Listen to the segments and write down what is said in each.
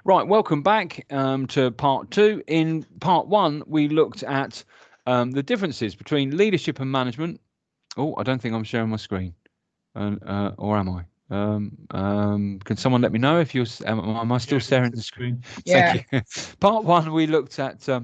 Right, welcome back to part two. In part one, we looked at the differences between leadership and management. Oh, I don't think I'm sharing my screen, or am I? Can someone let me know if am I still staring at the screen? Yeah. Thank you. Part one, we looked at the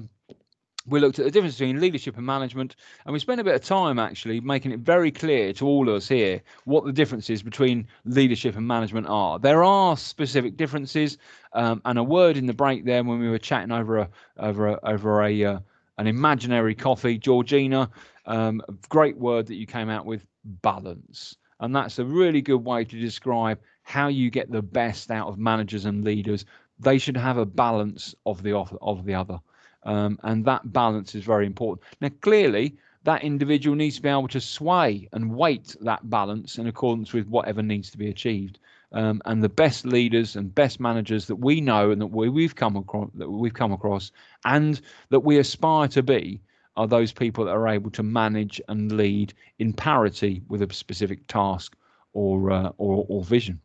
difference between leadership and management, and we spent a bit of time actually making it very clear to all of us here what the differences between leadership and management are. There are specific differences, and a word in the break there when we were chatting over an imaginary coffee, Georgina, a great word that you came out with, balance. And that's a really good way to describe how you get the best out of managers and leaders. They should have a balance of the other. And that balance is very important. Now, clearly, that individual needs to be able to sway and weight that balance in accordance with whatever needs to be achieved. And the best leaders and best managers that we know and that we've come across, and that we aspire to be, are those people that are able to manage and lead in parity with a specific task or vision.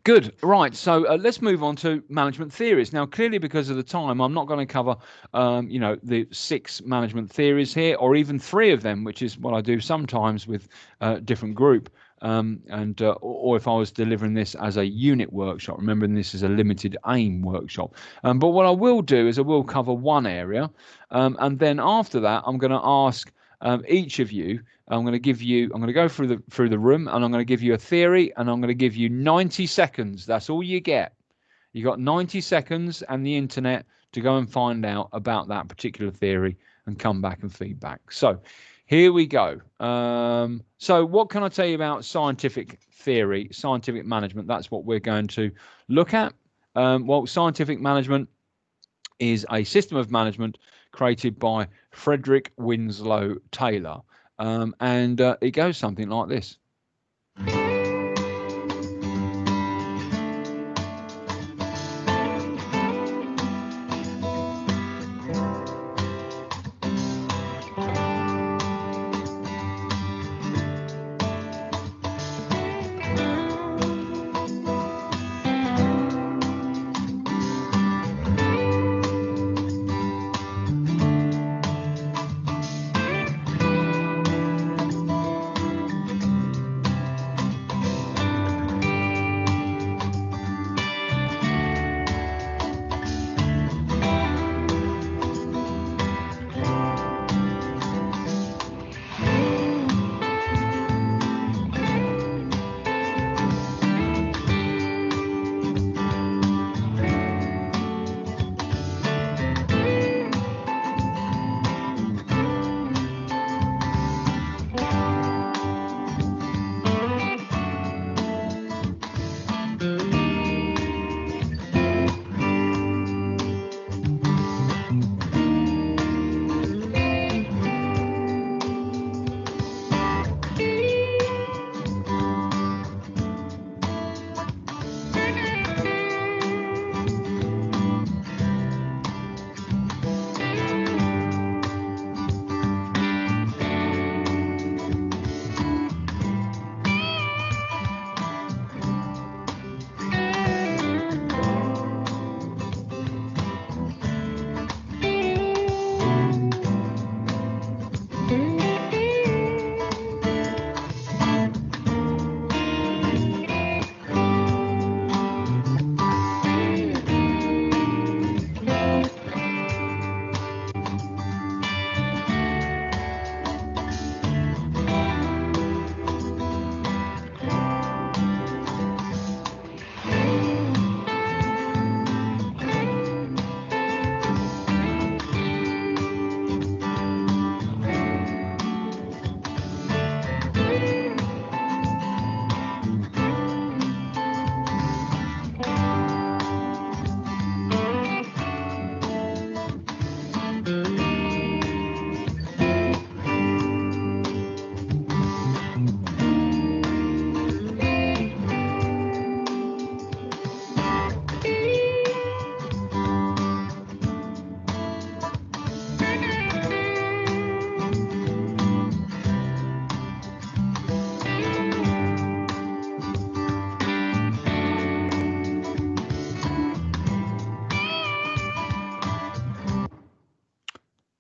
Good. Right. So let's move on to management theories. Now, clearly, because of the time, I'm not going to cover, the 6 management theories here, or even 3 of them, which is what I do sometimes with a different group. Or if I was delivering this as a unit workshop, remembering this is a limited aim workshop. But what I will do is I will cover one area, and then after that, I'm going to ask each of you. I'm going to go through the room, and I'm going to give you a theory, and I'm going to give you 90 seconds. That's all you get. You got 90 seconds and the internet to go and find out about that particular theory and come back and feedback. So here we go. So what can I tell you about scientific theory, scientific management? That's what we're going to look at. Well, scientific management is a system of management created by Frederick Winslow Taylor. And it goes something like this.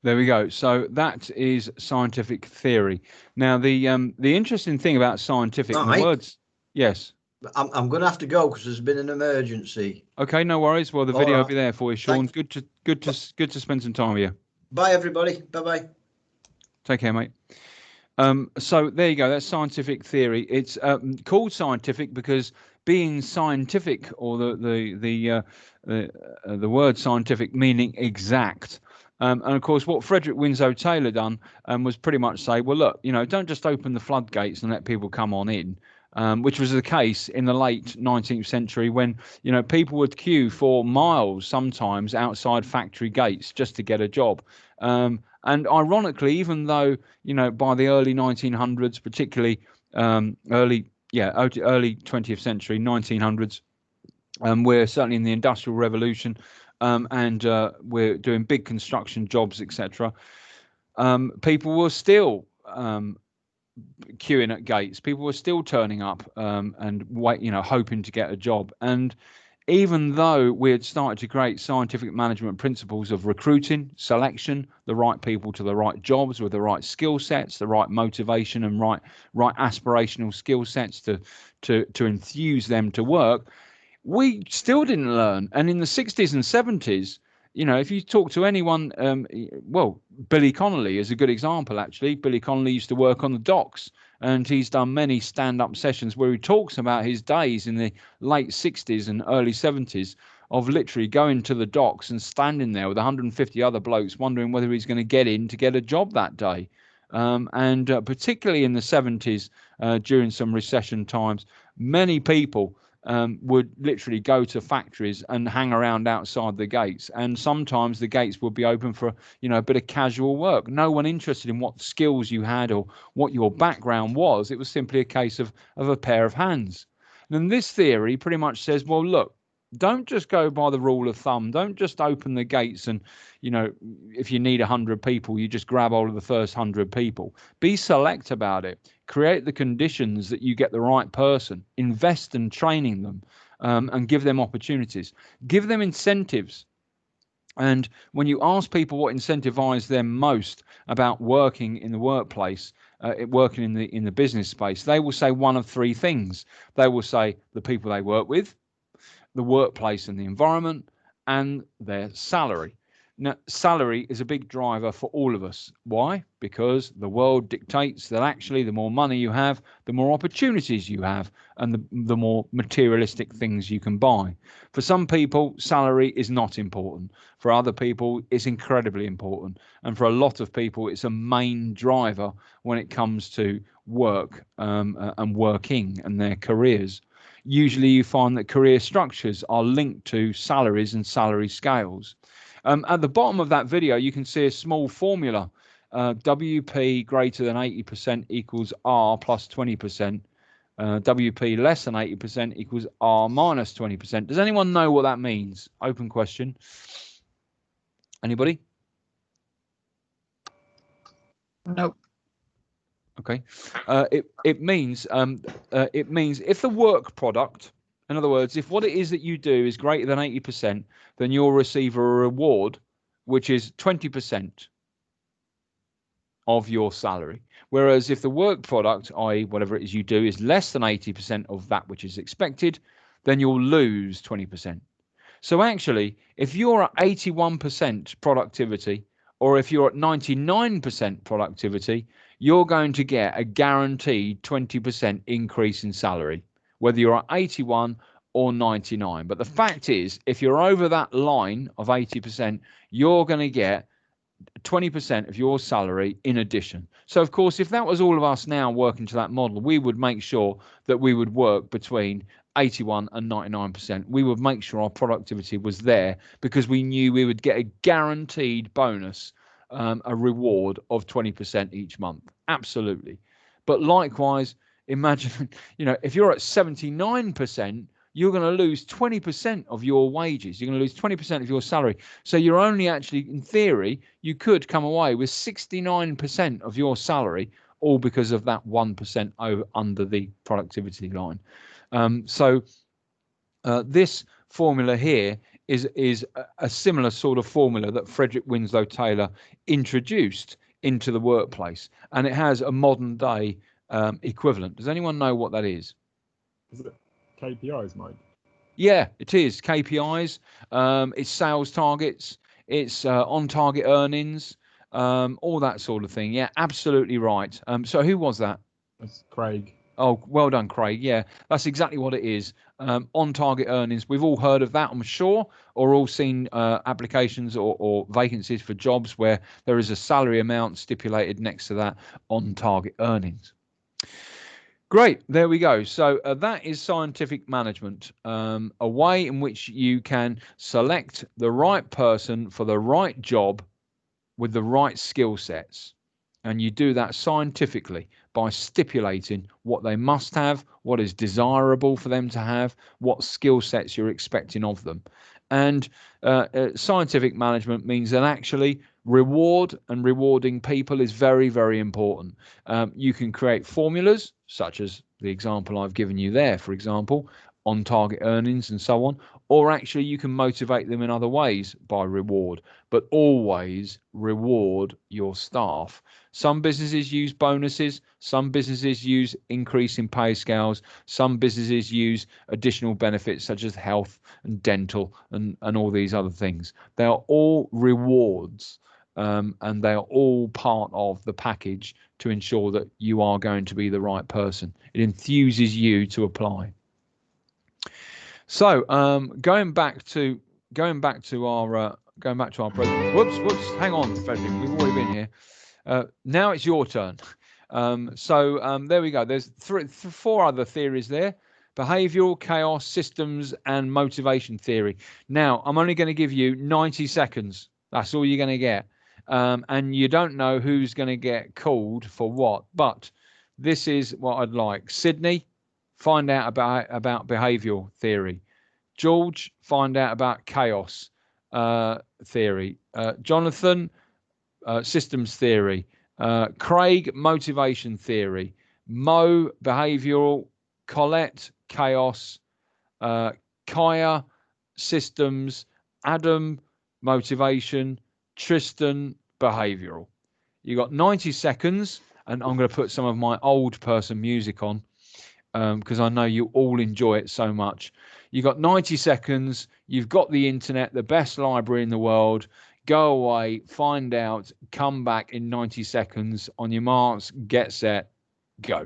There we go. So that is scientific theory. Now, the interesting thing about scientific and the words, yes. I'm going to have to go because there's been an emergency. Okay, no worries. Well, the video will be there for you, Sean. Thanks. Good to spend some time with you. Bye, everybody. Bye-bye. Take care, mate. So there you go. That's scientific theory. It's called scientific because being scientific, or the word scientific meaning exact. And of course, what Frederick Winslow Taylor done was pretty much say, well, look, don't just open the floodgates and let people come on in. Which was the case in the late 19th century when, people would queue for miles sometimes outside factory gates just to get a job. And ironically, even though, by the early 1900s, particularly early 20th century, 1900s, we're certainly in the Industrial Revolution, and we're doing big construction jobs, etc. People were still queuing at gates. People were still turning up and hoping to get a job. And even though we had started to create scientific management principles of recruiting, selection, the right people to the right jobs with the right skill sets, the right motivation and right aspirational skill sets to enthuse them to work, we still didn't learn. And in the 60s and 70s, if you talk to anyone, Billy Connolly is a good example, actually. Billy Connolly used to work on the docks, and he's done many stand-up sessions where he talks about his days in the late 60s and early 70s of literally going to the docks and standing there with 150 other blokes wondering whether he's going to get in to get a job that day. And particularly in the 70s, during some recession times, many people would literally go to factories and hang around outside the gates, and sometimes the gates would be open for a bit of casual work. No one interested in what skills you had or what your background was. It was simply a case of a pair of hands. And this theory pretty much says, well, look, don't just go by the rule of thumb. Don't just open the gates and, if you need 100 people, you just grab hold of the first 100 people. Be select about it. Create the conditions that you get the right person. Invest in training them, and give them opportunities. Give them incentives. And when you ask people what incentivizes them most about working in the workplace, working in the business space, they will say one of three things. They will say the people they work with, the workplace and the environment, and their salary. Now, salary is a big driver for all of us. Why? Because the world dictates that actually the more money you have, the more opportunities you have, and the more materialistic things you can buy. For some people, salary is not important. For other people, it's incredibly important. And for a lot of people, it's a main driver when it comes to work and working and their careers. Usually you find that career structures are linked to salaries and salary scales. At the bottom of that video, you can see a small formula. WP greater than 80% equals R plus 20%. WP less than 80% equals R minus 20%. Does anyone know what that means? Open question. Anybody? Nope. Okay. It means if the work product, in other words, if what it is that you do is greater than 80%, then you'll receive a reward which is 20% of your salary. Whereas if the work product, i.e. whatever it is you do, is less than 80% of that which is expected, then you'll lose 20%. So actually, if you're at 81% productivity, or if you're at 99% productivity, you're going to get a guaranteed 20% increase in salary, whether you're at 81 or 99. But the fact is, if you're over that line of 80%, you're going to get 20% of your salary in addition. So, of course, if that was all of us now working to that model, we would make sure that we would work between 81 and 99%. We would make sure our productivity was there because we knew we would get a guaranteed bonus, a reward of 20% each month. Absolutely. But likewise, imagine, if you're at 79%, you're going to lose 20% of your wages. You're going to lose 20% of your salary. So you're only actually, in theory, you could come away with 69% of your salary, all because of that 1% under the productivity line. So this formula here is a similar sort of formula that Frederick Winslow Taylor introduced into the workplace, and it has a modern day equivalent. Does anyone know what that is? Is it KPIs, Mike? Yeah, it is KPIs. It's sales targets. It's on target earnings. All that sort of thing. Yeah, absolutely right. So who was that? That's Craig. Oh, well done, Craig. Yeah, that's exactly what it is. On target earnings. We've all heard of that, I'm sure, or all seen applications or vacancies for jobs where there is a salary amount stipulated next to that on target earnings. Great, there we go. So that is scientific management, a way in which you can select the right person for the right job with the right skill sets. And you do that scientifically by stipulating what they must have, what is desirable for them to have, what skill sets you're expecting of them. And scientific management means that actually rewarding people is very, very important. You can create formulas, such as the example I've given you there, for example, on target earnings and so on, or actually you can motivate them in other ways by reward, but always reward your staff. Some businesses use bonuses, some businesses use increase in pay scales, some businesses use additional benefits such as health and dental and all these other things. They are all rewards, and they are all part of the package to ensure that you are going to be the right person. It enthuses you to apply. So going back to our program. Whoops, hang on, Frederick. We've already been here. Now it's your turn. There we go. There's four other theories there: behavioral, chaos, systems, and motivation theory. Now I'm only going to give you 90 seconds. That's all you're going to get, and you don't know who's going to get called for what. But this is what I'd like. Sydney, find out about behavioral theory. George, find out about chaos theory. Jonathan, systems theory. Craig, motivation theory. Mo, behavioral. Colette, chaos. Kaya, systems. Adam, motivation. Tristan, behavioral. You got 90 seconds, and I'm going to put some of my old person music on because I know you all enjoy it so much. You've got 90 seconds. You've got the internet, the best library in the world. Go away, find out, come back in 90 seconds. On your marks, get set, go.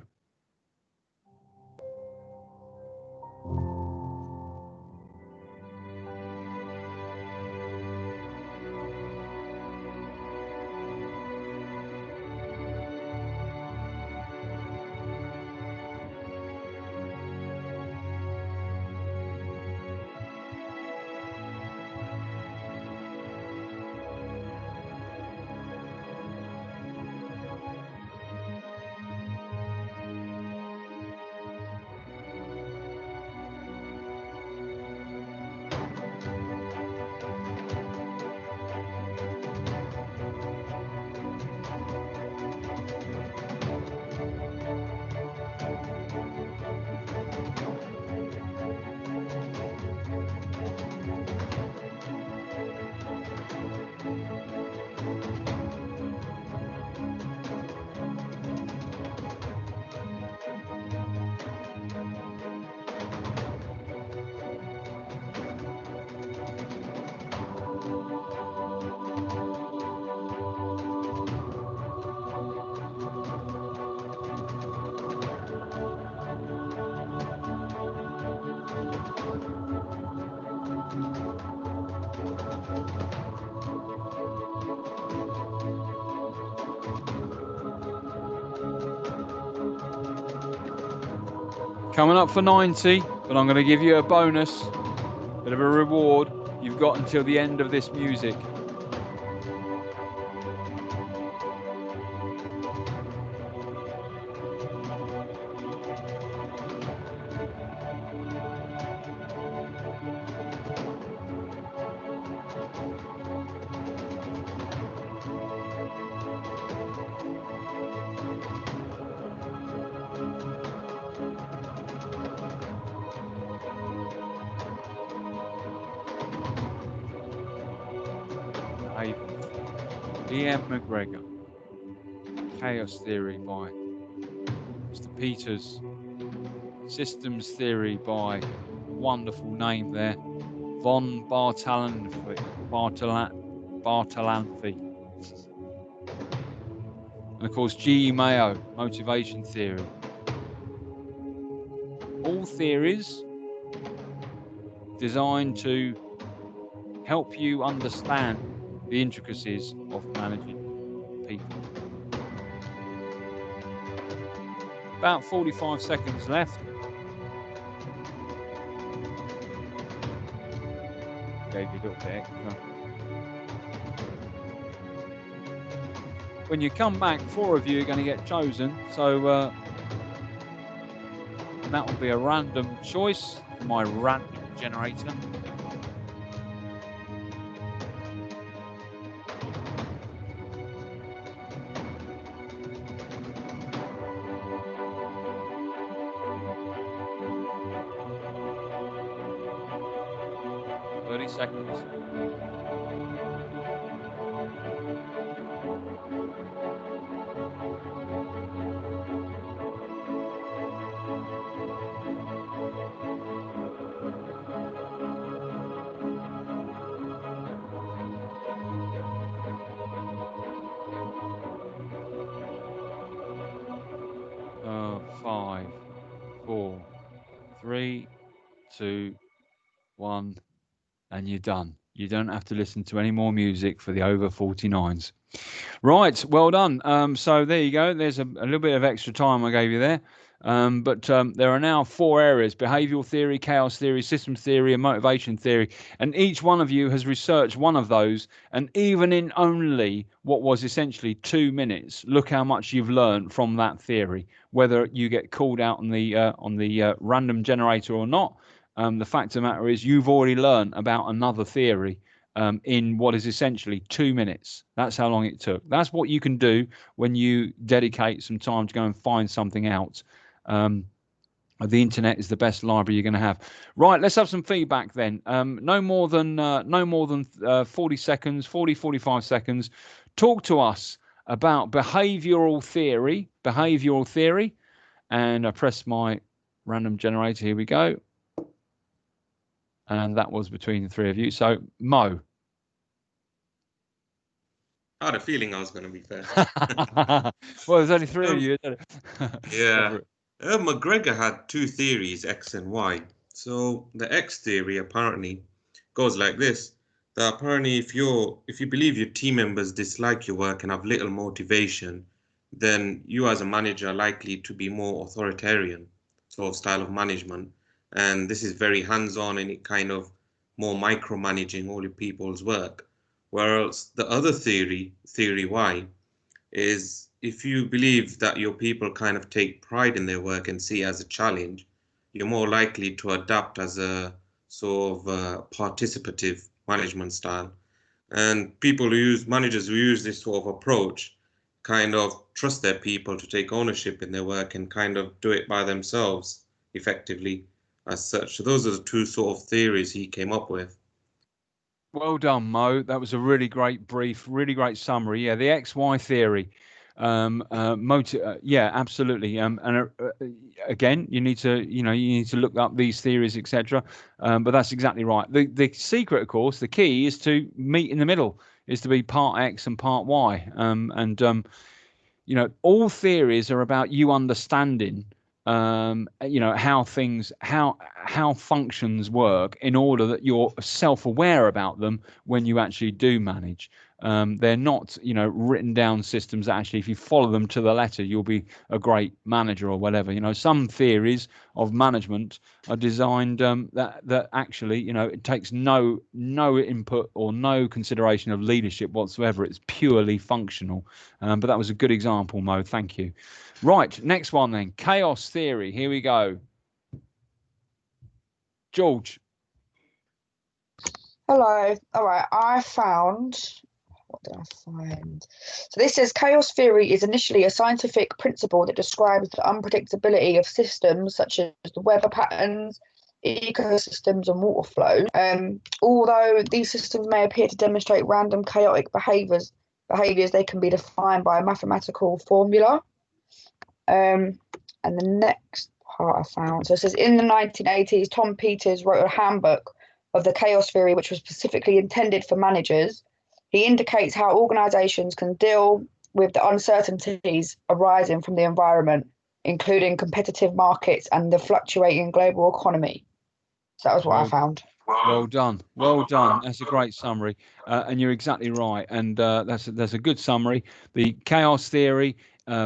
Coming up for 90, but I'm going to give you a bonus, bit of a reward. You've got until the end of this music. E.M. McGregor. Chaos Theory by Mr. Peters. Systems Theory by, wonderful name there, Von Bartalanffy. And of course, G.E. Mayo, Motivation Theory. All theories designed to help you understand the intricacies of managing people. About 45 seconds left. Gave you a little bit extra. When you come back, 4 of you are going to get chosen. So that will be a random choice for my random generator. Seconds. Five, 4, 3, 2, 1, and you're done. You don't have to listen to any more music for the over 49s. Right, well done. So there you go. There's a little bit of extra time I gave you there. But there are now 4 areas: behavioral theory, chaos theory, systems theory, and motivation theory. And each one of you has researched one of those. And even in only what was essentially 2 minutes, look how much you've learned from that theory, whether you get called out on the random generator or not. The fact of the matter is you've already learned about another theory in what is essentially 2 minutes. That's how long it took. That's what you can do when you dedicate some time to go and find something out. The internet is the best library you're going to have. Right, let's have some feedback then. No more than 40 seconds, 45 seconds. Talk to us about behavioral theory. And I press my random generator. Here we go. And that was between the 3 of you. So, Mo. I had a feeling I was going to be first. Well, there's only 3 of you. Yeah. McGregor had 2 theories, X and Y. So the X theory apparently goes like this. That apparently if you believe your team members dislike your work and have little motivation, then you as a manager are likely to be more authoritarian sort of style of management. And this is very hands-on and it kind of more micromanaging all your people's work. Whereas the other theory Y, is if you believe that your people kind of take pride in their work and see it as a challenge, you're more likely to adapt as a sort of participative management style. And managers who use this sort of approach kind of trust their people to take ownership in their work and kind of do it by themselves effectively as such. So those are the 2 sort of theories he came up with. Well done, Mo. That was a really great brief, really great summary. Yeah, the XY theory. Yeah, absolutely. Again, you need to look up these theories, etc. But that's exactly right. The secret, of course, the key is to meet in the middle, is to be part X and part Y. All theories are about you understanding how functions work in order that you're self-aware about them when you actually do manage. They're not written down systems that actually, if you follow them to the letter, you'll be a great manager or whatever. Some theories of management are designed that actually it takes no input or no consideration of leadership whatsoever. It's purely functional. But that was a good example, Mo. Thank you. Right, next one then. Chaos theory. Here we go. George. Hello. All right, what did I find? So this says chaos theory is initially a scientific principle that describes the unpredictability of systems such as the weather patterns, ecosystems, and water flow. Although these systems may appear to demonstrate random chaotic behaviors behaviours, they can be defined by a mathematical formula. And the next part I found, so it says in the 1980s, Tom Peters wrote a handbook of the chaos theory, which was specifically intended for managers. He indicates how organisations can deal with the uncertainties arising from the environment, including competitive markets and the fluctuating global economy. So that was what I found. Well done, well done. That's a great summary, and you're exactly right. And that's a good summary. The chaos theory,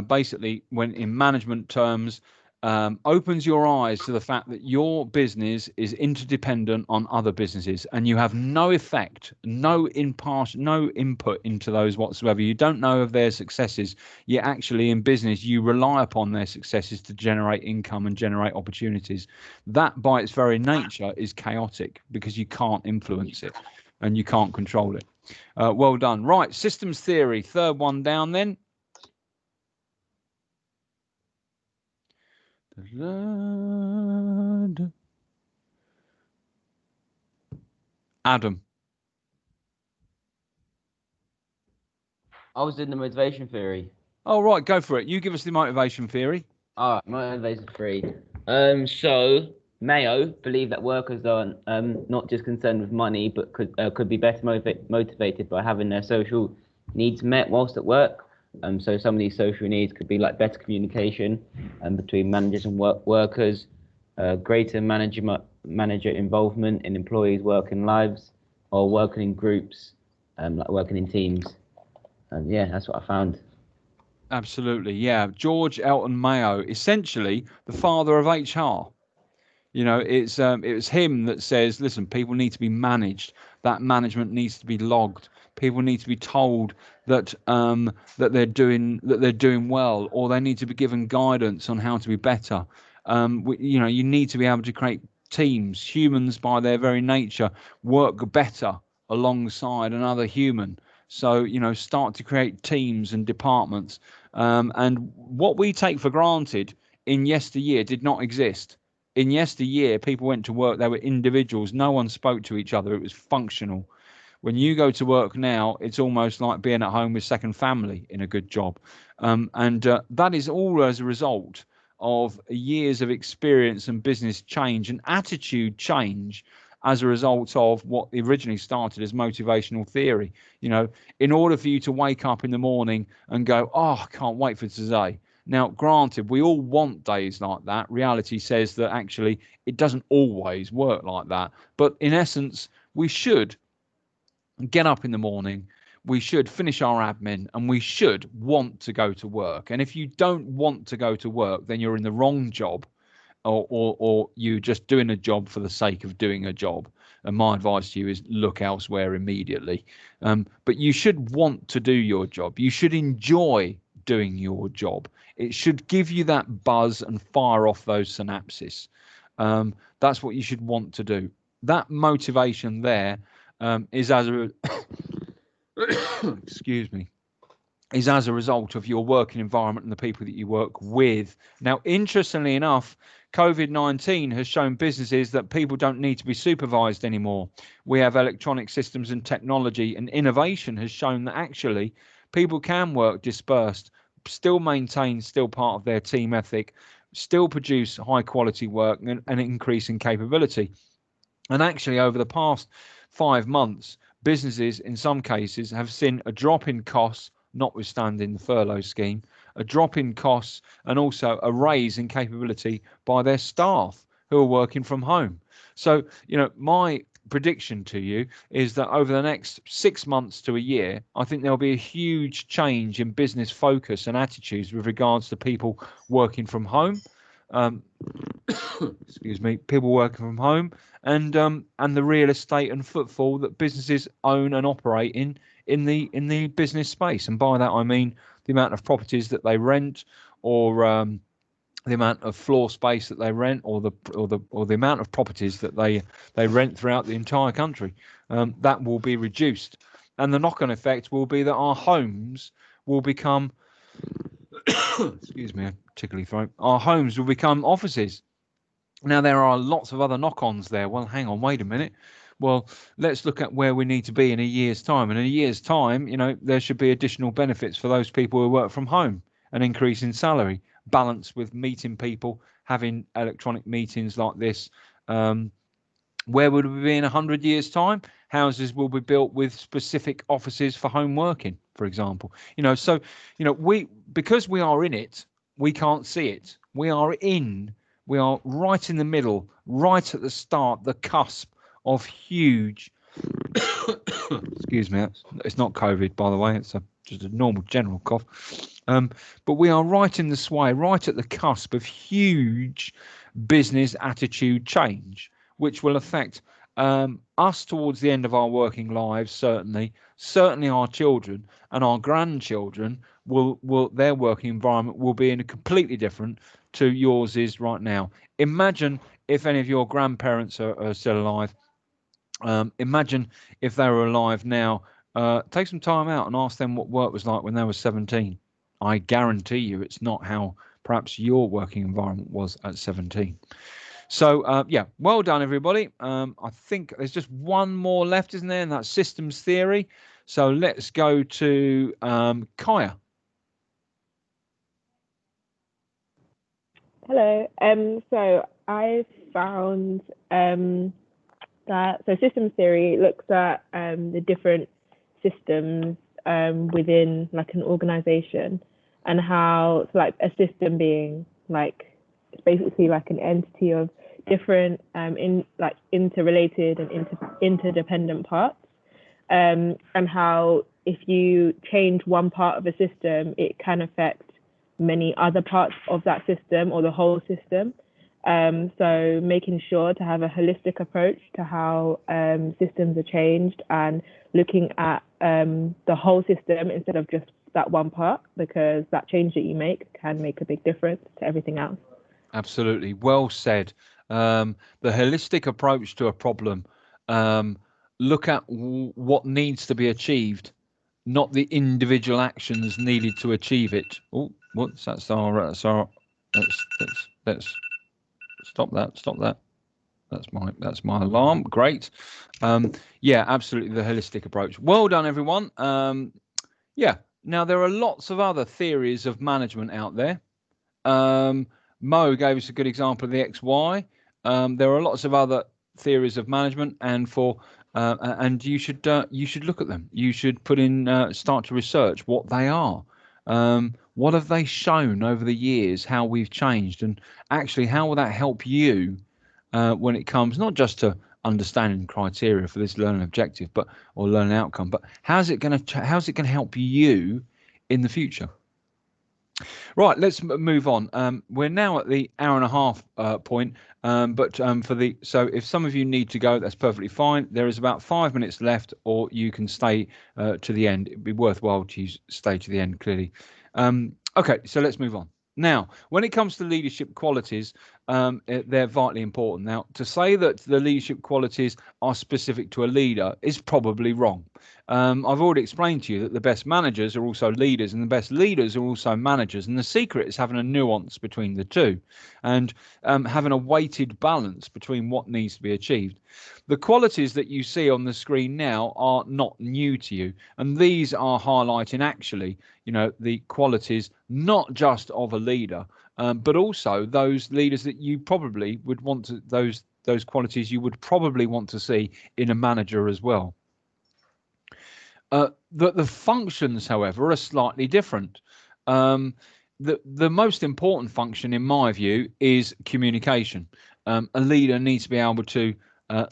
basically, when in management terms, opens your eyes to the fact that your business is interdependent on other businesses, and you have no effect, no input into those whatsoever. You don't know of their successes. Yet actually in business, you rely upon their successes to generate income and generate opportunities. That by its very nature is chaotic because you can't influence it and you can't control it. Well done. Right, systems theory, third one down then. Adam. I was in the motivation theory. Oh, right, go for it. You give us the motivation theory. All right, motivation theory. So Mayo believed that workers are not just concerned with money, but could be better motivated by having their social needs met whilst at work. So some of these social needs could be like better communication between managers and workers, greater manager involvement in employees' working lives, or working in groups, like working in teams. And yeah, that's what I found. Absolutely, yeah. George Elton Mayo, essentially the father of HR. You know, it was him that says, listen, people need to be managed. That management needs to be logged. People need to be told that that they're doing well, or they need to be given guidance on how to be better. You need to be able to create teams. Humans, by their very nature, work better alongside another human. So, start to create teams and departments. And what we take for granted in yesteryear did not exist. In yesteryear, people went to work, they were individuals, no one spoke to each other, it was functional. When you go to work now, it's almost like being at home with second family in a good job. And that is all as a result of years of experience and business change and attitude change as a result of what originally started as motivational theory. In order for you to wake up in the morning and go, oh, I can't wait for today. Now, granted, we all want days like that. Reality says that actually it doesn't always work like that. But in essence, we should get up in the morning, we should finish our admin, and we should want to go to work. And if you don't want to go to work, then you're in the wrong job, or you're just doing a job for the sake of doing a job. And my advice to you is look elsewhere immediately. But you should want to do your job. You should enjoy doing your job. It should give you that buzz and fire off those synapses. That's what you should want to do. That motivation there is as a excuse me, is as a result of your working environment and the people that you work with. Now, interestingly enough, COVID-19 has shown businesses that people don't need to be supervised anymore. We have electronic systems and technology, and innovation has shown that actually people can work dispersed, still maintain part of their team ethic, still produce high quality work and increase in capability. And actually over the past 5 months, businesses in some cases have seen a drop in costs, notwithstanding the furlough scheme, a drop in costs and also a raise in capability by their staff who are working from home. So, my prediction to you is that over the next 6 months to a year, I think there'll be a huge change in business focus and attitudes with regards to people working from home. Excuse me, people working from home and the real estate and footfall that businesses own and operate in the business space. And by that I mean the amount of properties that they rent, or the amount of floor space that they rent, or the amount of properties that they rent throughout the entire country. That will be reduced, and the knock-on effect will be that our homes will become excuse me, a tickly throat. Our homes will become offices. Now, there are lots of other knock-ons there. Well, hang on, wait a minute. well, let's look at where we need to be in a year's time. And in a year's time, you know, there should be additional benefits for those people who work from home, an increase in salary, balance with meeting people, having electronic meetings like this. Where would we be in 100 years' time? Houses will be built with specific offices for home working, for example. You know, so, you know, because we are in it, we can't see it. We are right in the middle, right at the start, the cusp of huge, excuse me, it's not COVID, by the way, it's just a normal general cough. But we are right in the sway, right at the cusp of huge business attitude change, which will affect us towards the end of our working lives, certainly our children and our grandchildren will their working environment will be in a completely different to yours is right now. Imagine if any of your grandparents are still alive. Imagine if they were alive now. Take some time out and ask them what work was like when they were 17. I guarantee you it's not how perhaps your working environment was at 17. So, yeah, well done, everybody. I think there's just one more left, isn't there? And that's systems theory. So let's go to Kaya. Hello. So I found that systems theory looks at the different systems within like an organization, and how like a system being like it's basically like an entity of different interrelated and interdependent parts, and how if you change one part of a system, it can affect many other parts of that system or the whole system. So making sure to have a holistic approach to how systems are changed, and looking at the whole system instead of just that one part, because that change that you make can make a big difference to everything else. Absolutely. Well said. The holistic approach to a problem. Look at what needs to be achieved, not the individual actions needed to achieve it. Oh, what's that? Let's stop that. That's my alarm. Great. Yeah, absolutely. The holistic approach. Well done, everyone. Yeah. Now there are lots of other theories of management out there. Mo gave us a good example of the XY. There are lots of other theories of management, and and you should look at them. You should start to research what they are. What have they shown over the years? How we've changed, and actually, how will that help you when it comes not just to understanding criteria for this learning objective, or learning outcome, but how's it going to help you in the future? Right, let's move on. We're now at the hour and a half point, so if some of you need to go, that's perfectly fine. There is about 5 minutes left, or you can stay to the end. It'd be worthwhile to stay to the end, clearly. Okay, so let's move on. Now, when it comes to leadership qualities, they're vitally important. Now, to say that the leadership qualities are specific to a leader is probably wrong. I've already explained to you that the best managers are also leaders, and the best leaders are also managers. And the secret is having a nuance between the two, and having a weighted balance between what needs to be achieved. The qualities that you see on the screen now are not new to you, and these are highlighting actually, the qualities not just of a leader, but also those leaders that you probably would want to, those qualities you would probably want to see in a manager as well. The functions, however, are slightly different. The most important function, in my view, is communication. A leader needs to be able to, a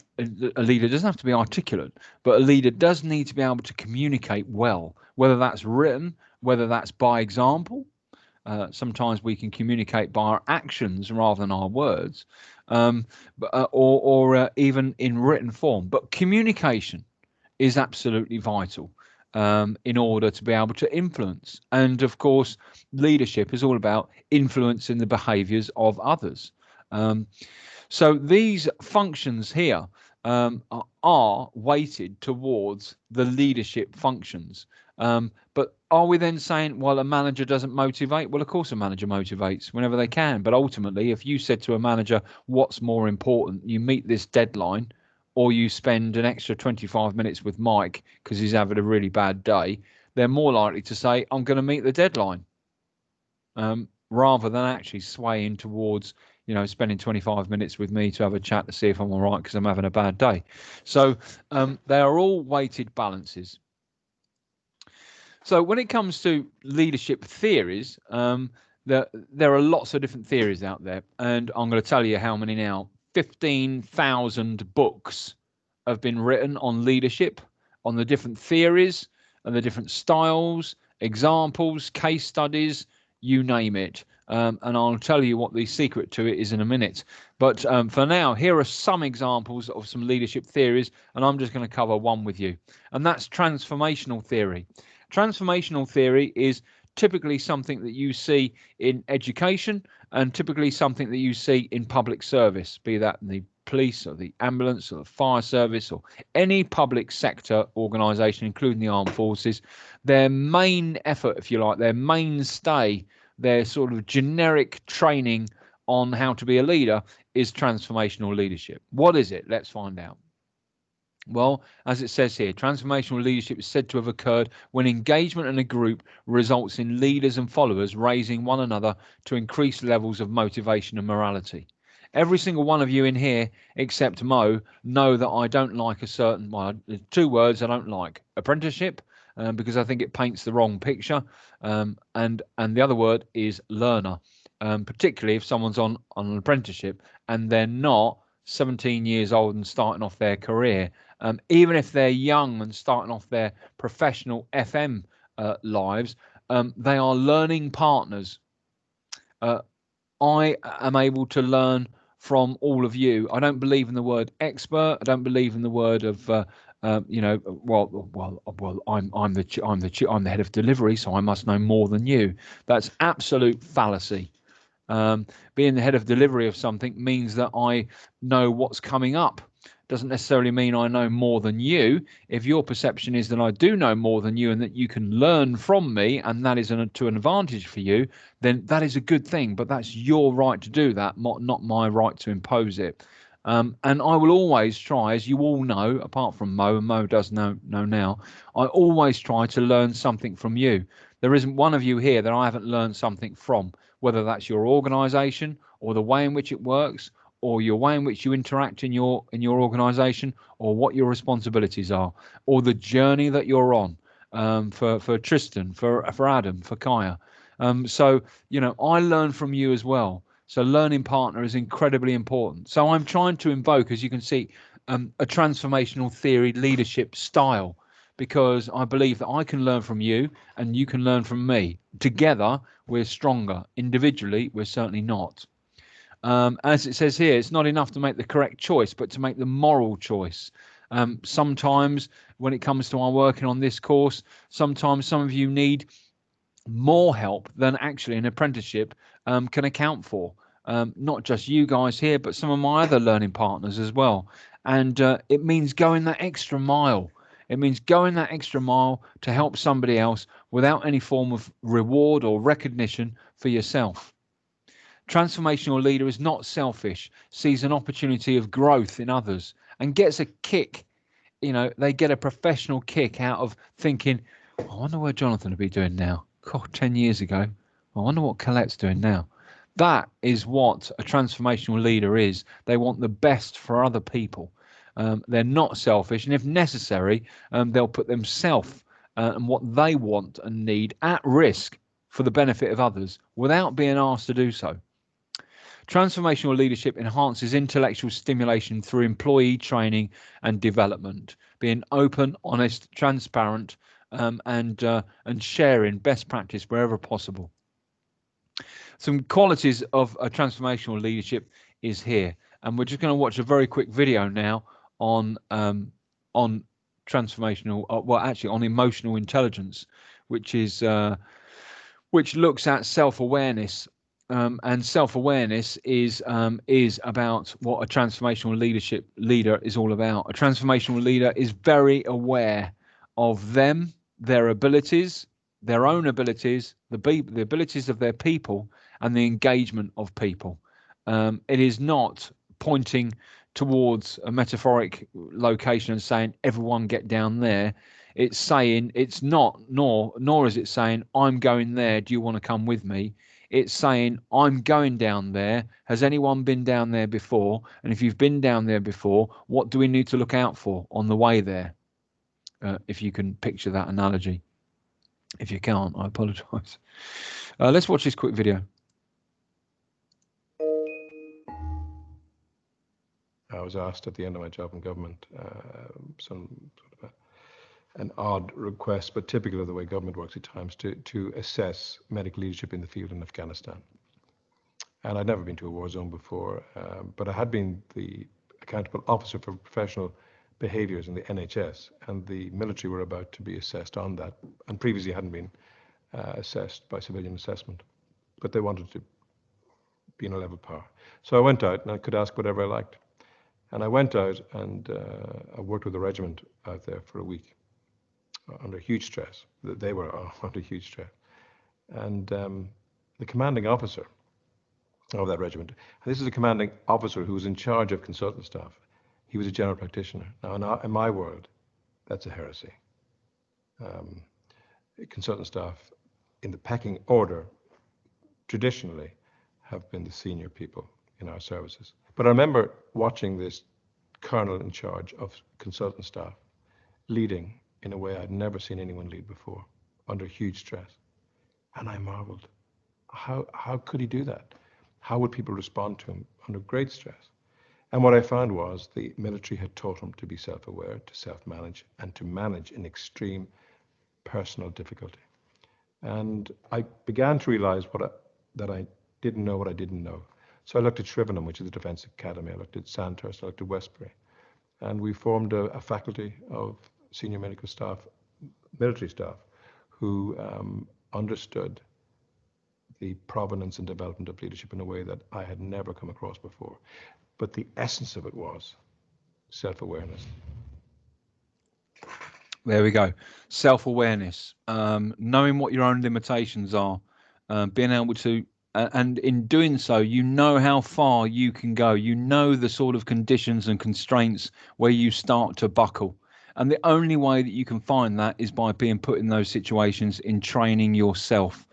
leader doesn't have to be articulate, but a leader does need to be able to communicate well, whether that's written, whether that's by example. Sometimes we can communicate by our actions rather than our words, or even in written form. But communication is absolutely vital in order to be able to influence. And of course, leadership is all about influencing the behaviors of others. So these functions here are weighted towards the leadership functions. But are we then saying, well, a manager doesn't motivate? Well, of course a manager motivates whenever they can. But ultimately, if you said to a manager, what's more important, you meet this deadline, or you spend an extra 25 minutes with Mike because he's having a really bad day, they're more likely to say, I'm going to meet the deadline, rather than actually swaying towards, spending 25 minutes with me to have a chat to see if I'm all right because I'm having a bad day. So they are all weighted balances. So when it comes to leadership theories, there are lots of different theories out there, and I'm going to tell you how many now. 15,000 books have been written on leadership, on the different theories and the different styles, examples, case studies, you name it. And I'll tell you what the secret to it is in a minute. But for now, here are some examples of some leadership theories, and I'm just going to cover one with you, and that's transformational theory. Transformational theory is typically something that you see in education and typically something that you see in public service, be that in the police or the ambulance or the fire service or any public sector organisation, including the armed forces. Their main effort, if you like, their mainstay, their sort of generic training on how to be a leader is transformational leadership. What is it? Let's find out. Well, as it says here, transformational leadership is said to have occurred when engagement in a group results in leaders and followers raising one another to increase levels of motivation and morality. Every single one of you in here, except Mo, know that I don't like a certain, well, there's two words I don't like: apprenticeship, because I think it paints the wrong picture, and the other word is learner, particularly if someone's on an apprenticeship and they're not 17 years old and starting off their career. Even if they're young and starting off their professional FM lives, they are learning partners. I am able to learn from all of you. I don't believe in the word expert. I don't believe in the word of I'm the head of delivery, so I must know more than you. That's absolute fallacy. Being the head of delivery of something means that I know what's coming up. Doesn't necessarily mean I know more than you. If your perception is that I do know more than you and that you can learn from me, and that is to an advantage for you, then that is a good thing. But that's your right to do that, not my right to impose it. And I will always try, as you all know, apart from Mo, and Mo does know now, I always try to learn something from you. There isn't one of you here that I haven't learned something from, whether that's your organisation or the way in which it works, or your way in which you interact in your organisation, or what your responsibilities are, or the journey that you're on. For Tristan, for Adam, for Kaya. So I learn from you as well. So learning partner is incredibly important. So I'm trying to invoke, as you can see, a transformational theory leadership style, because I believe that I can learn from you and you can learn from me. Together, we're stronger. Individually, we're certainly not. As it says here, it's not enough to make the correct choice, but to make the moral choice. Sometimes when it comes to our working on this course, sometimes some of you need more help than actually an apprenticeship can account for. Not just you guys here, but some of my other learning partners as well. And it means going that extra mile. It means going that extra mile to help somebody else without any form of reward or recognition for yourself. Transformational leader is not selfish, sees an opportunity of growth in others and gets a kick. They get a professional kick out of thinking, I wonder what Jonathan would be doing now. God, 10 years ago. I wonder what Colette's doing now. That is what a transformational leader is. They want the best for other people. They're not selfish, and if necessary, they'll put themselves and what they want and need at risk for the benefit of others without being asked to do so. Transformational leadership enhances intellectual stimulation through employee training and development, being open, honest, transparent, and sharing best practice wherever possible. Some qualities of a transformational leadership is here, and we're just going to watch a very quick video now on transformational, on emotional intelligence, which looks at self-awareness. And self-awareness is about what a transformational leader is all about. A transformational leader is very aware of their abilities, their own abilities, the abilities of their people, and the engagement of people. It is not pointing towards a metaphoric location and saying everyone get down there. It's saying it's not, nor is it saying I'm going there. Do you want to come with me? It's saying I'm going down there. Has anyone been down there before? And if you've been down there before, what do we need to look out for on the way there? If you can picture that analogy. If you can't, I apologise. Let's watch this quick video. I was asked at the end of my job in government, some sort of an odd request, but typical of the way government works at times, to assess medical leadership in the field in Afghanistan. And I'd never been to a war zone before, but I had been the accountable officer for professional behaviours in the NHS, and the military were about to be assessed on that, and previously hadn't been assessed by civilian assessment, but they wanted to be in a level par. So I went out and I could ask whatever I liked. And I went out and I worked with a regiment out there for a week under huge stress. They were under huge stress. And the commanding officer of that regiment, and this is a commanding officer who was in charge of consultant staff. He was a general practitioner. Now, in my world, that's a heresy. Consultant staff in the pecking order traditionally have been the senior people in our services. But I remember watching this colonel in charge of consultant staff leading in a way I'd never seen anyone lead before, under huge stress. And I marveled, how could he do that? How would people respond to him under great stress? And what I found was the military had taught him to be self-aware, to self-manage, and to manage in extreme personal difficulty. And I began to realize that I didn't know what I didn't know. So I looked at Shrivenham, which is the Defence Academy. I looked at Sandhurst. I looked at Westbury. And we formed a faculty of senior medical staff, military staff, who understood the provenance and development of leadership in a way that I had never come across before. But the essence of it was self-awareness. There we go. Self-awareness, knowing what your own limitations are, being able to, and in doing so, you know how far you can go. You know the sort of conditions and constraints where you start to buckle. And the only way that you can find that is by being put in those situations, in training yourself.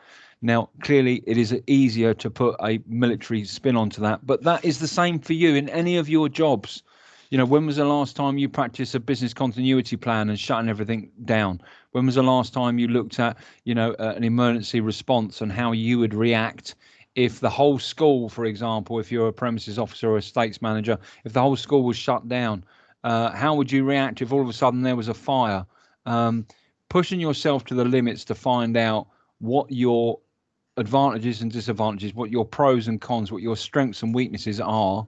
Now, clearly, it is easier to put a military spin onto that, but that is the same for you in any of your jobs. You know, when was the last time you practiced a business continuity plan and shutting everything down? When was the last time you looked at, you know, an emergency response and how you would react if the whole school, for example, if you're a premises officer or a estates manager, if the whole school was shut down, how would you react if all of a sudden there was a fire? Pushing yourself to the limits to find out what your advantages and disadvantages, what your pros and cons, what your strengths and weaknesses are,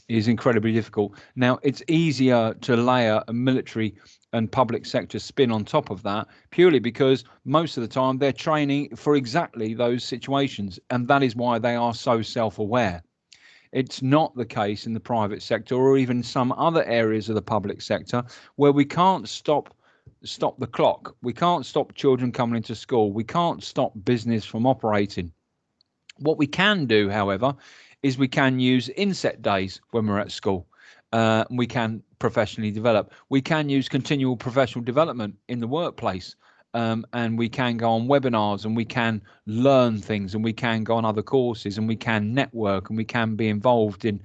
is incredibly difficult. Now, it's easier to layer a military and public sector spin on top of that, purely because most of the time they're training for exactly those situations, and that is why they are so self-aware. It's not the case in the private sector or even some other areas of the public sector where we can't stop the clock. We can't stop children coming into school. We can't stop business from operating. What we can do, however, is we can use inset days when we're at school. We can professionally develop. We can use continual professional development in the workplace. And we can go on webinars and we can learn things and we can go on other courses and we can network and we can be involved in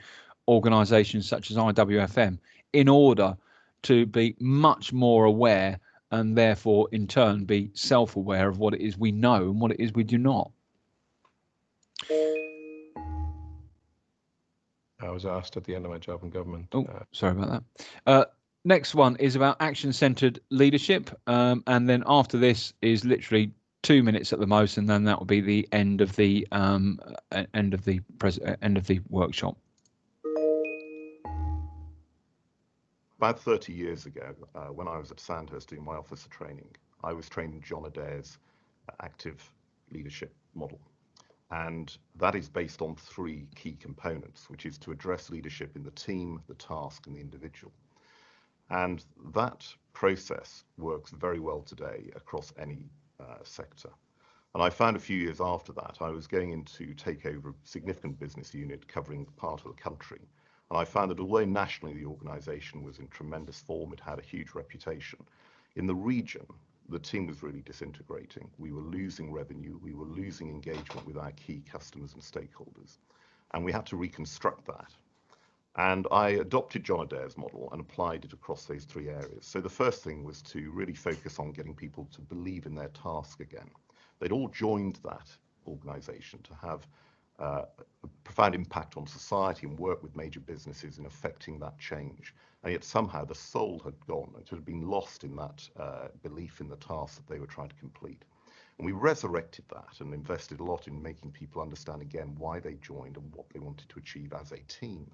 organisations such as IWFM in order to be much more aware and therefore in turn be self-aware of what it is we know and what it is we do not. I was asked at the end of my job in government. Oh, sorry about that. Next one is about action-centered leadership, and then after this is literally 2 minutes at the most, and then that will be the end of the end of the workshop. About 30 years ago, when I was at Sandhurst doing my officer training, I was trained in John Adair's active leadership model. And that is based on 3 key components, which is to address leadership in the team, the task, and the individual. And that process works very well today across any sector. And I found a few years after that, I was going in to take over a significant business unit covering part of the country. And I found that although nationally the organisation was in tremendous form, it had a huge reputation, in the region, the team was really disintegrating. We were losing revenue, we were losing engagement with our key customers and stakeholders, and we had to reconstruct that. And I adopted John Adair's model and applied it across those 3 areas. So the first thing was to really focus on getting people to believe in their task again. They'd all joined that organisation to have a profound impact on society and work with major businesses in affecting that change. And yet somehow the soul had gone. It had been lost in that belief in the task that they were trying to complete. And we resurrected that and invested a lot in making people understand again why they joined and what they wanted to achieve as a team.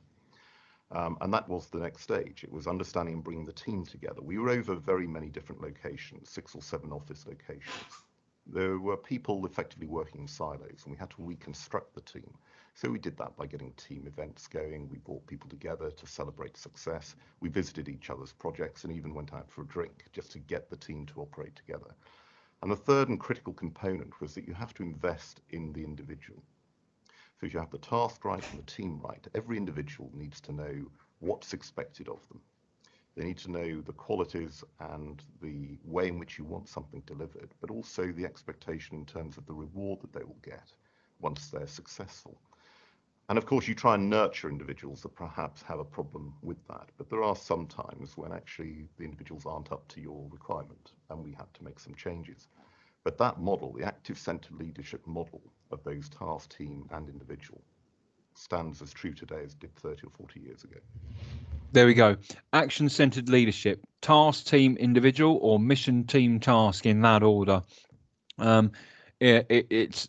And that was the next stage. It was understanding and bringing the team together. We were over very many different locations, 6 or 7 office locations. There were people effectively working in silos, and we had to reconstruct the team. So we did that by getting team events going. We brought people together to celebrate success. We visited each other's projects and even went out for a drink just to get the team to operate together. And the third and critical component was that you have to invest in the individual. So if you have the task right and the team right, every individual needs to know what's expected of them. They need to know the qualities and the way in which you want something delivered, but also the expectation in terms of the reward that they will get once they're successful. And of course, you try and nurture individuals that perhaps have a problem with that, but there are some times when actually the individuals aren't up to your requirement, and we have to make some changes. But that model, the active-centered leadership model of those task, team, and individual, stands as true today as it did 30 or 40 years ago. There we go. Action-centered leadership, task, team, individual, or mission, team, task in that order. It's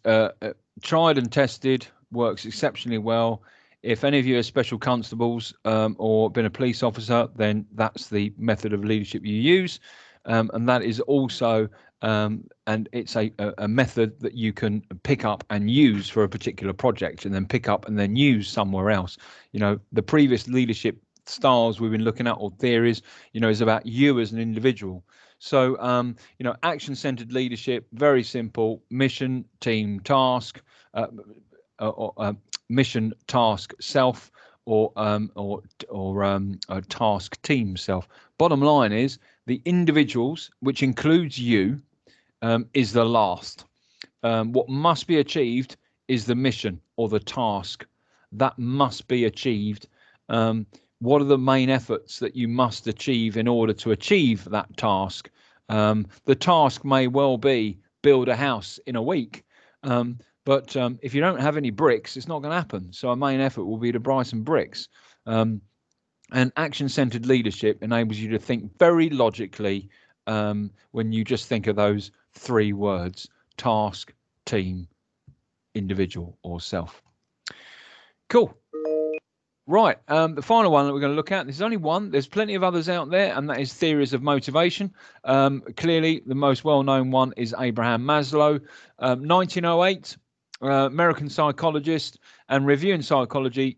tried and tested, works exceptionally well. If any of you are special constables or been a police officer, then that's the method of leadership you use. And that is also, and it's a method that you can pick up and use for a particular project and then pick up and then use somewhere else. You know, the previous leadership styles we've been looking at, or theories, you know, is about you as an individual. So, you know, action-centered leadership, very simple: mission, team, task, mission, task, self, or task, team, self. Bottom line is the individuals, which includes you, is the last. What must be achieved is the mission or the task. That must be achieved. What are the main efforts that you must achieve in order to achieve that task? The task may well be build a house in a week, but if you don't have any bricks, it's not going to happen. So our main effort will be to buy some bricks. And action-centered leadership enables you to think very logically when you just think of those 3 words: task, team, individual, or self. Cool. Right, the final one that we're going to look at, there's only one, there's plenty of others out there, and that is theories of motivation. Clearly, the most well-known one is Abraham Maslow, 1908, American psychologist and reviewing psychology.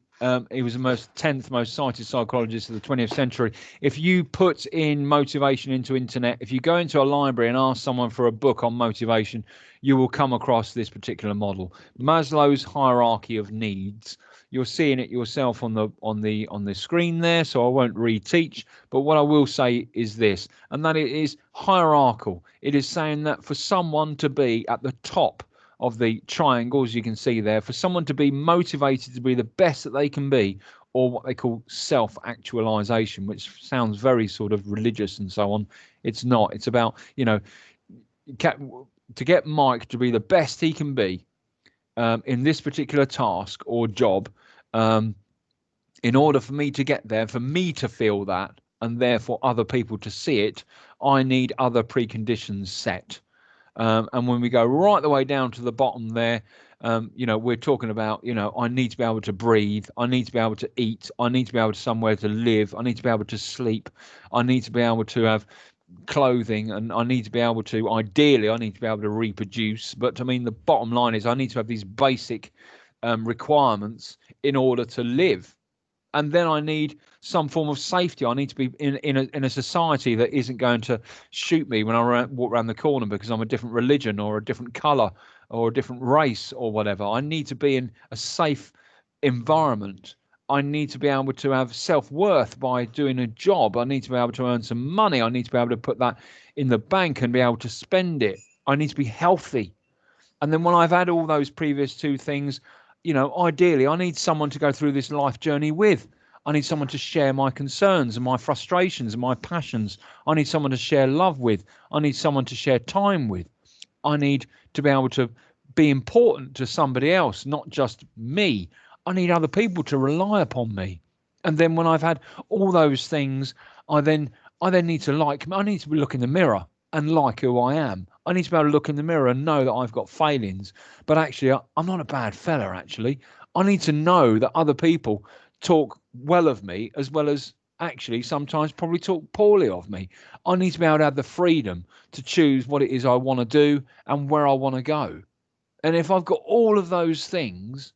He was the 10th most cited psychologist of the 20th century. If you put in motivation into internet, if you go into a library and ask someone for a book on motivation, you will come across this particular model, Maslow's hierarchy of needs. You're seeing it yourself on the screen there, so I won't reteach. But what I will say is this, and that it is hierarchical. It is saying that for someone to be at the top of the triangles you can see there, for someone to be motivated to be the best that they can be, or what they call self-actualization, which sounds very sort of religious and so on. It's not. It's about, you know, to get Mike to be the best he can be in this particular task or job. In order for me to get there, for me to feel that, and therefore other people to see it, I need other preconditions set. And when we go right the way down to the bottom there, you know, we're talking about, you know, I need to be able to breathe. I need to be able to eat. I need to be able to somewhere to live. I need to be able to sleep. I need to be able to have clothing, and I need to be able to, ideally, I need to be able to reproduce. But I mean, the bottom line is I need to have these basic requirements in order to live. And then I need some form of safety. I need to be in a society that isn't going to shoot me when I walk around the corner because I'm a different religion or a different color or a different race or whatever. I need to be in a safe environment. I need to be able to have self-worth by doing a job. I need to be able to earn some money. I need to be able to put that in the bank and be able to spend it. I need to be healthy. And then when I've had all those previous two things, ideally, I need someone to go through this life journey with. I need someone to share my concerns and my frustrations and my passions. I need someone to share love with. I need someone to share time with. I need to be able to be important to somebody else, not just me. I need other people to rely upon me. And then when I've had all those things, I then need to I need to look in the mirror and like who I am. I need to be able to look in the mirror and know that I've got failings, but actually I'm not a bad fella. Actually, I need to know that other people talk well of me, as well as actually sometimes probably talk poorly of me. I need to be able to have the freedom to choose what it is I want to do and where I want to go. And if I've got all of those things,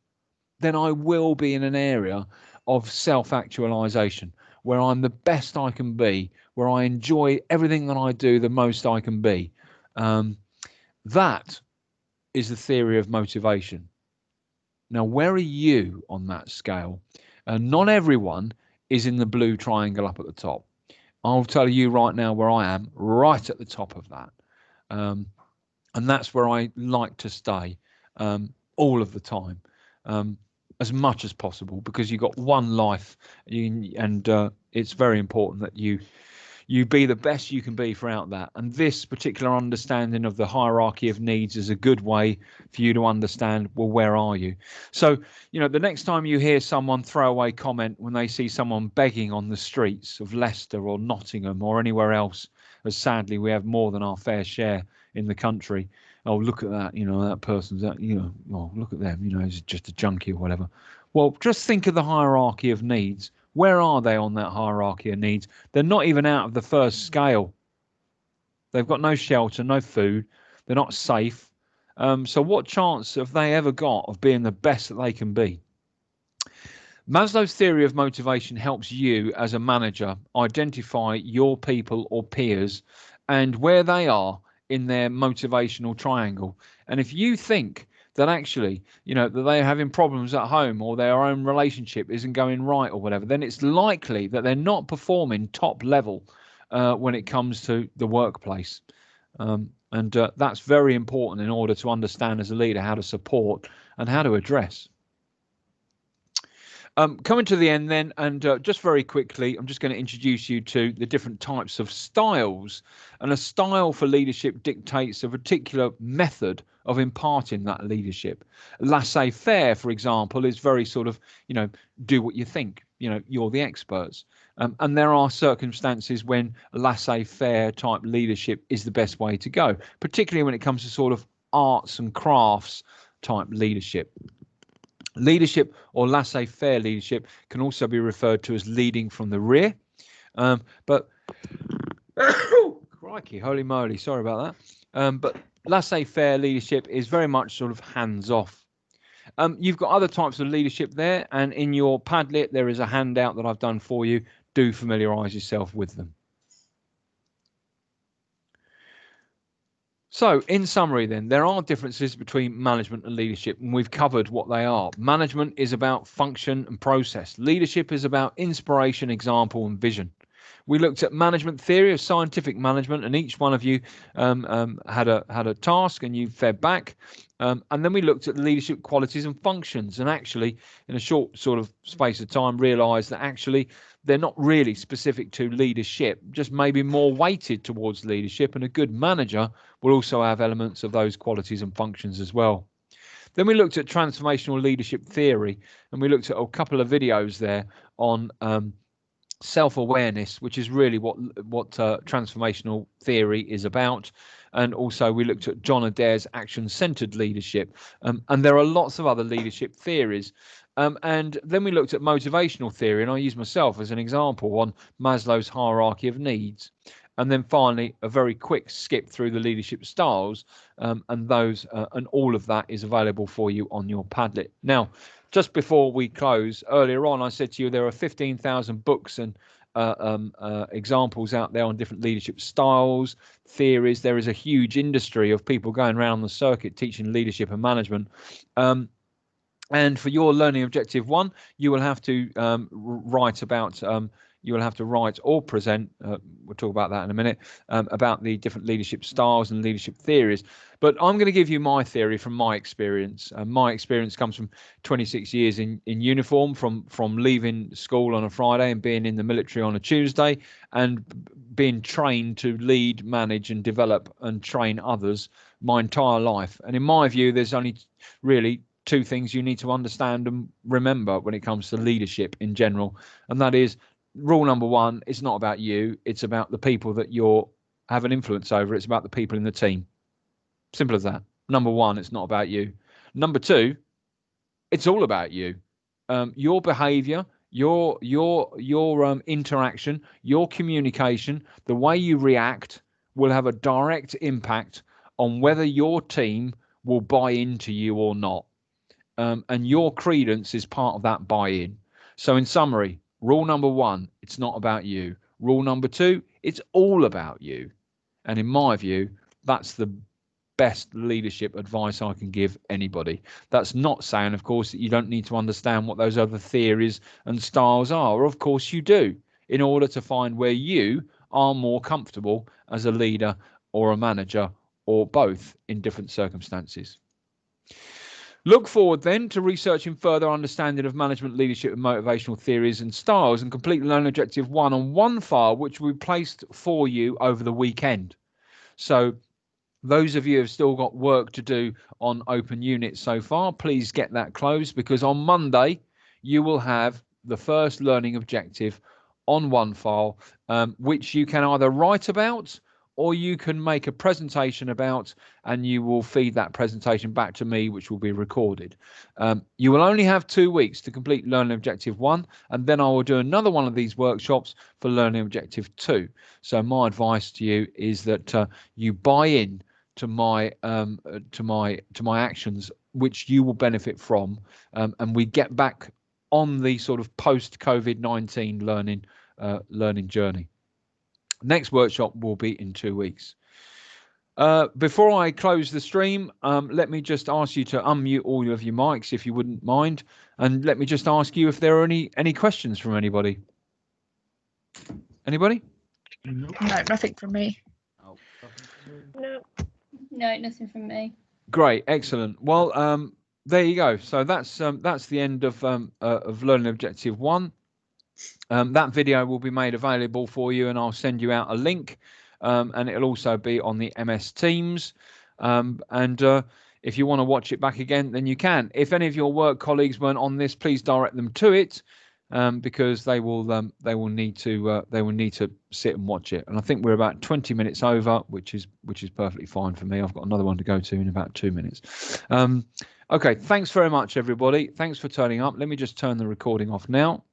then I will be in an area of self-actualization where I'm the best I can be, where I enjoy everything that I do the most I can be. That is the theory of motivation. Now, where are you on that scale? Not everyone is in the blue triangle up at the top. I'll tell you right now where I am, right at the top of that. And that's where I like to stay all of the time, as much as possible, because you've got one life, and it's very important that you be the best you can be throughout that. And this particular understanding of the hierarchy of needs is a good way for you to understand, well, where are you? So, the next time you hear someone throw away comment when they see someone begging on the streets of Leicester or Nottingham or anywhere else, as sadly we have more than our fair share in the country. Oh, look at that, that person's that, oh, look at them, he's just a junkie or whatever. Well, just think of the hierarchy of needs. Where are they on that hierarchy of needs? They're not even out of the first scale. They've got no shelter, no food. They're not safe. So what chance have they ever got of being the best that they can be? Maslow's theory of motivation helps you as a manager identify your people or peers and where they are in their motivational triangle. And if you think that actually, that they're having problems at home or their own relationship isn't going right or whatever, then it's likely that they're not performing top level when it comes to the workplace. And that's very important in order to understand as a leader how to support and how to address. Coming to the end then, and just very quickly, I'm just going to introduce you to the different types of styles. And a style for leadership dictates a particular method of imparting that leadership. Laissez-faire, for example, is very sort of, do what you think, you're the experts. And there are circumstances when laissez-faire type leadership is the best way to go, particularly when it comes to sort of arts and crafts type leadership. Leadership or laissez-faire leadership can also be referred to as leading from the rear. But crikey, holy moly, sorry about that. But laissez-faire leadership is very much sort of hands-off. You've got other types of leadership there, and in your Padlet there is a handout that I've done for you. Do familiarise yourself with them. So, in summary then, there are differences between management and leadership, and we've covered what they are. Management is about function and process. Leadership is about inspiration, example, and vision. We looked at management theory of scientific management, and each one of you had a task, and you fed back. And then we looked at leadership qualities and functions, and actually, in a short sort of space of time, realised that actually they're not really specific to leadership, just maybe more weighted towards leadership, and a good manager will also have elements of those qualities and functions as well. Then we looked at transformational leadership theory, and we looked at a couple of videos there on self-awareness, which is really what transformational theory is about. And also we looked at John Adair's action-centered leadership, and there are lots of other leadership theories. And then we looked at motivational theory, and I use myself as an example on Maslow's hierarchy of needs. And then finally, a very quick skip through the leadership styles, and those and all of that is available for you on your Padlet. Now, just before we close, earlier on, I said to you there are 15,000 books and examples out there on different leadership styles, theories. There is a huge industry of people going around the circuit teaching leadership and management. And for your learning objective 1, you will have to write about you will have to write or present, we'll talk about that in a minute, about the different leadership styles and leadership theories. But I'm going to give you my theory from my experience. My experience comes from 26 years in uniform, from leaving school on a Friday and being in the military on a Tuesday, and being trained to lead, manage and develop and train others my entire life. And in my view, there's only really two things you need to understand and remember when it comes to leadership in general, and that is rule number 1, it's not about you, it's about the people that you're have an influence over. It's about the people in the team. Simple as that. Number 1, it's not about you. Number 2, it's all about you. Your behavior, your interaction, your communication, the way you react will have a direct impact on whether your team will buy into you or not. And your credence is part of that buy-in. So in summary, rule number 1, it's not about you. Rule number 2, it's all about you. And in my view, that's the best leadership advice I can give anybody. That's not saying, of course, that you don't need to understand what those other theories and styles are. Of course you do, in order to find where you are more comfortable as a leader or a manager or both in different circumstances. Look forward then to researching further understanding of management, leadership and motivational theories and styles, and complete learning objective 1 on one file, which we placed for you over the weekend. So those of you who have still got work to do on open units so far, please get that closed, because on Monday you will have the first learning objective on one file, which you can either write about or you can make a presentation about, and you will feed that presentation back to me, which will be recorded. You will only have 2 weeks to complete learning objective 1, and then I will do another one of these workshops for learning objective 2. So my advice to you is that you buy in to my actions, which you will benefit from, and we get back on the sort of post COVID-19 learning journey. Next workshop will be in 2 weeks. Before I close the stream, let me just ask you to unmute all of your mics, if you wouldn't mind, and let me just ask you if there are any questions from anybody. Anybody? No, nothing from me. Oh, No, nothing from me. Great, excellent. Well, there you go. So that's the end of learning objective 1. That video will be made available for you, and I'll send you out a link, and it'll also be on the MS Teams. And if you want to watch it back again, then you can. If any of your work colleagues weren't on this, please direct them to it, because they will need to sit and watch it. And I think we're about 20 minutes over, which is perfectly fine for me. I've got another one to go to in about 2 minutes. Okay, thanks very much, everybody. Thanks for turning up. Let me just turn the recording off now.